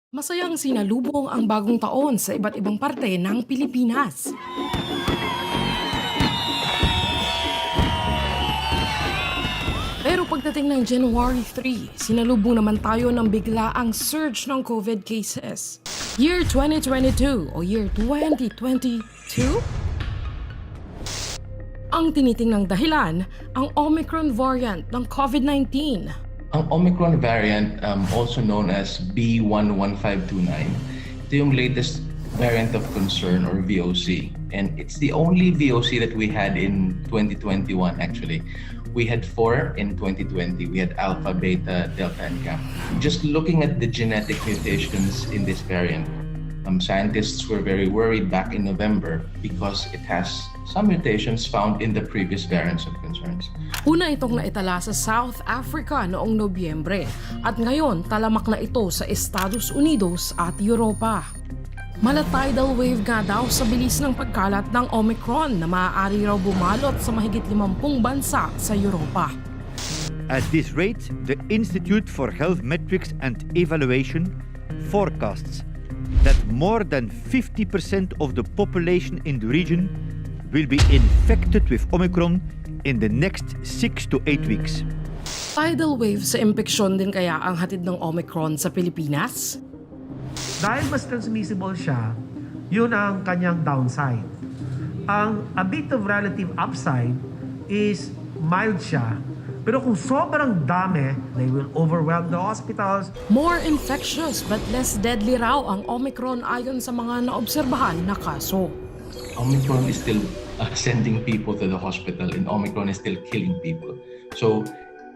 Masayang sinalubong ang bagong taon sa iba't ibang parte ng Pilipinas. Pero pagdating ng January 3, sinalubong naman tayo ng biglaang surge ng COVID cases. Year 2022 o year 2022? Ang tinitingnang dahilan, ang Omicron variant ng COVID-19. Ang Omicron variant, also known as B11529, ito yung latest variant of concern or VOC. And it's the only VOC that we had in 2021 actually. We had 4 in 2020. We had Alpha, Beta, Delta, and Gamma. Just looking at the genetic mutations in this variant, scientists were very worried back in November because it has some mutations found in the previous variants of concerns. Una itong naitala sa South Africa noong Nobyembre at ngayon talamak na ito sa Estados Unidos at Europa. Mala-tidal wave nga daw sa bilis ng pagkalat ng Omicron na maaari raw bumalot sa mahigit 50 bansa sa Europa. At this rate, the Institute for Health Metrics and Evaluation forecasts that more than 50% of the population in the region will be infected with Omicron in the next 6 to 8 weeks. Tidal wave sa impeksyon din kaya ang hatid ng Omicron sa Pilipinas? Dahil mas transmissible siya, yun ang kanyang downside. Ang a bit of relative upside is mild siya, pero kung sobrang dami, they will overwhelm the hospitals. More infectious but less deadly raw ang Omicron ayon sa mga naobserbahan na kaso. Omicron is still sending people to the hospital and Omicron is still killing people. So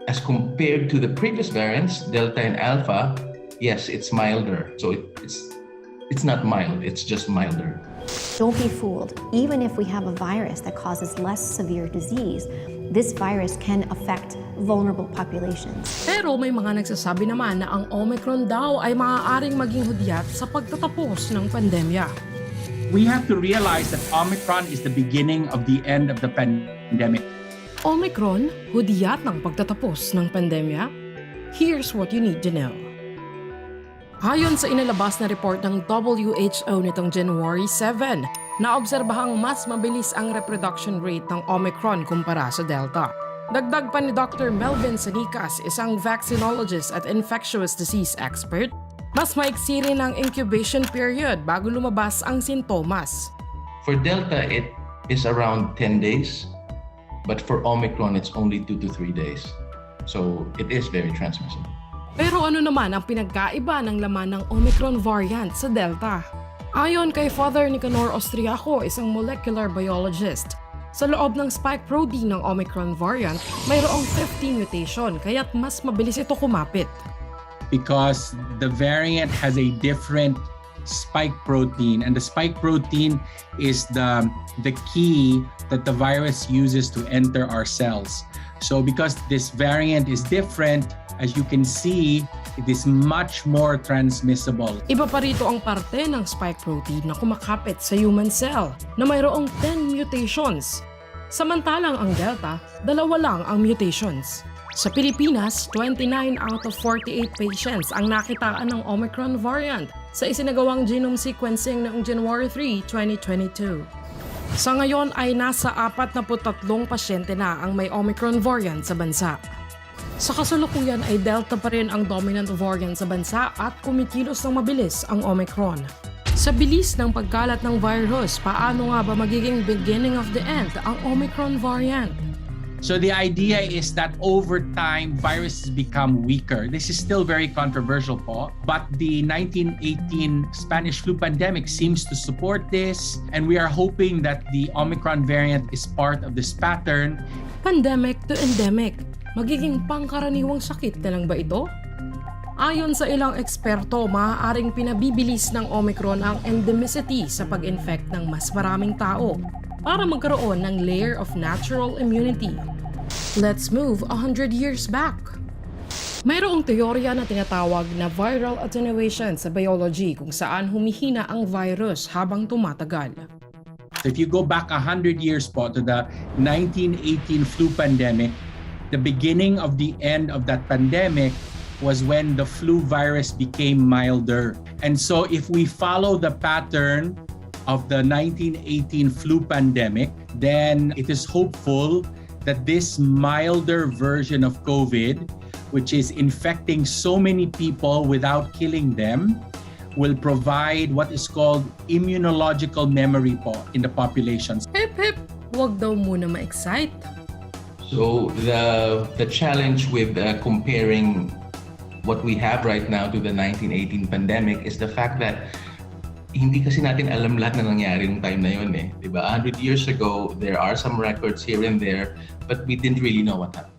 as compared to the previous variants, Delta and Alpha, yes, it's milder. So it's not mild, it's just milder. Don't be fooled. Even if we have a virus that causes less severe disease, this virus can affect vulnerable populations. Pero may mga nagsasabi naman na ang Omicron daw ay maaaring maging hudyat sa pagtatapos ng pandemya. We have to realize that Omicron is the beginning of the end of the pandemic. Omicron, hudyat ng pagtatapos ng pandemya? Here's what you need to know. Ayon sa inilabas na report ng WHO nitong January 7, naobserbahang mas mabilis ang reproduction rate ng Omicron kumpara sa Delta. Dagdag pa ni Dr. Melvin Sanicas, isang vaccinologist at infectious disease expert, mas maiksi rin ang incubation period bago lumabas ang sintomas. For Delta, it is around 10 days, but for Omicron, it's only 2 to 3 days. So it is very transmissible. Pero ano naman ang pinagkaiba ng laman ng Omicron variant sa Delta? Ayon kay Father Nicanor Austriaco, isang molecular biologist, sa loob ng spike protein ng Omicron variant, mayroong 50 mutation kaya't mas mabilis ito kumapit. Because the variant has a different spike protein, and the spike protein is the key that the virus uses to enter our cells. So because this variant is different, as you can see, it is much more transmissible. Iba pa rito ang parte ng spike protein na kumakapit sa human cell na mayroong 10 mutations. Samantalang ang Delta, 2 lang ang mutations. Sa Pilipinas, 29 out of 48 patients ang nakitaan ng Omicron variant sa isinagawang genome sequencing noong January 3, 2022. Sa ngayon ay nasa 43 pasyente na ang may Omicron variant sa bansa. Sa kasalukuyan ay Delta pa rin ang dominant variant sa bansa at kumikilos ng mabilis ang Omicron. Sa bilis ng pagkalat ng virus, paano nga ba magiging beginning of the end ang Omicron variant? So the idea is that over time, viruses become weaker. This is still very controversial po, but the 1918 Spanish flu pandemic seems to support this, and we are hoping that the Omicron variant is part of this pattern. Pandemic to endemic. Magiging pangkaraniwang sakit na lang ba ito? Ayon sa ilang eksperto, maaaring pinabibilis ng Omicron ang endemicity sa pag-infect ng mas maraming tao para magkaroon ng layer of natural immunity. Let's move 100 years back. Mayroong teorya na tinatawag na viral attenuation sa biology kung saan humihina ang virus habang tumatagal. If you go back 100 years po to the 1918 flu pandemic, the beginning of the end of that pandemic was when the flu virus became milder. And so if we follow the pattern of the 1918 flu pandemic, then it is hopeful that this milder version of COVID, which is infecting so many people without killing them, will provide what is called immunological memory in the populations. Hip hip, wag daw muna ma-excite. So the challenge with comparing what we have right now to the 1918 pandemic is the fact that hindi kasi natin alam lahat na nangyari nung time na yun eh. Diba? 100 years ago, there are some records here and there, but we didn't really know what happened.